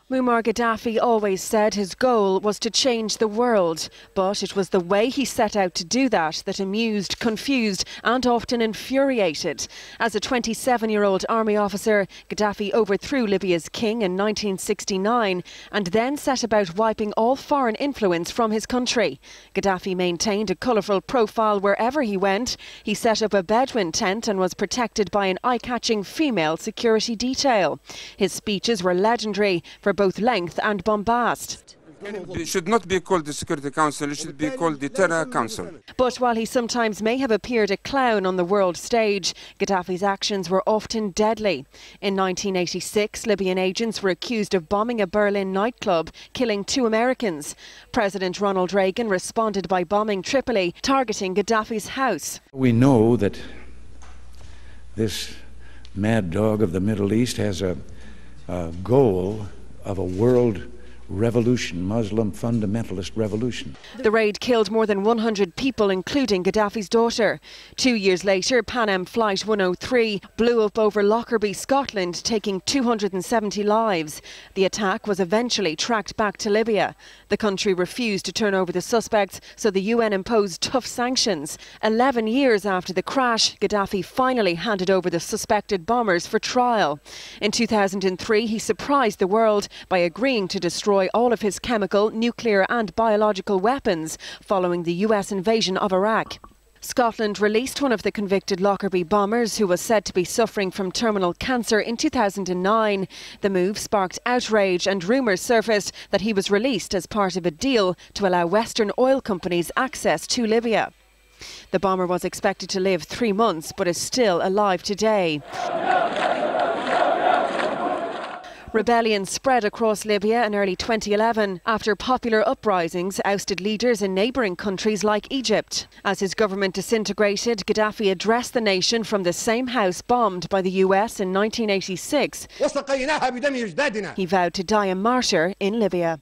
Moammar Gadhafi always said his goal was to change the world, but it was the way he set out to do that that amused, confused and often infuriated. As a 27-year-old army officer, Gaddafi overthrew Libya's king in 1969 and then set about wiping all foreign influence from his country. Gaddafi maintained a colourful profile wherever he went. He set up a Bedouin tent and was protected by an eye-catching female security detail. His speeches were legendary for both length and bombast. It should not be called the Security Council, it should be called the Terror Council. But while he sometimes may have appeared a clown on the world stage, Gaddafi's actions were often deadly. In 1986, Libyan agents were accused of bombing a Berlin nightclub, killing 2 Americans. President Ronald Reagan responded by bombing Tripoli, targeting Gaddafi's house. We know that this mad dog of the Middle East has a goal of a world revolution, Muslim fundamentalist revolution. The raid killed more than 100 people, including Gaddafi's daughter. 2 years later, Pan Am Flight 103 blew up over Lockerbie, Scotland, taking 270 lives. The attack was eventually tracked back to Libya. The country refused to turn over the suspects, so the UN imposed tough sanctions. 11 years after the crash, Gaddafi finally handed over the suspected bombers for trial. In 2003, he surprised the world by agreeing to destroy all of his chemical, nuclear and biological weapons following the US invasion of Iraq. Scotland released one of the convicted Lockerbie bombers, who was said to be suffering from terminal cancer, in 2009. The move sparked outrage and rumours surfaced that he was released as part of a deal to allow Western oil companies access to Libya. The bomber was expected to live 3 months but is still alive today. Rebellion spread across Libya in early 2011 after popular uprisings ousted leaders in neighbouring countries like Egypt. As his government disintegrated, Gaddafi addressed the nation from the same house bombed by the US in 1986. He vowed to die a martyr in Libya.